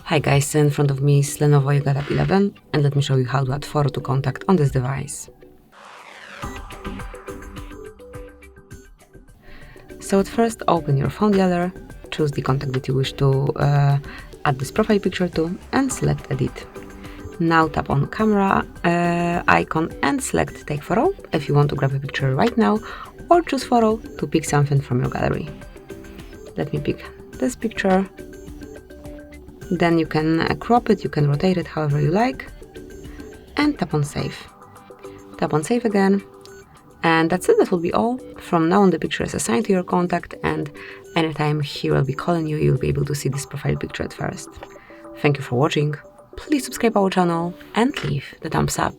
Hi guys, in front of me is LENOVO Yoga Tab 11 and let me show you how to add photo to contact on this device. So at first open your phone dialer, choose the contact that you wish to add this profile picture to and select edit. Now tap on camera icon and select take photo if you want to grab a picture right now, or choose photo to pick something from your gallery. Let me pick this picture. Then you can crop it, you can rotate it however you like, and tap on save. Tap on save again, and that's it. That will be all. From now on, the picture is assigned to your contact, and anytime he will be calling you, you'll be able to see this profile picture at first. Thank you for watching. Please subscribe our channel and leave the thumbs up.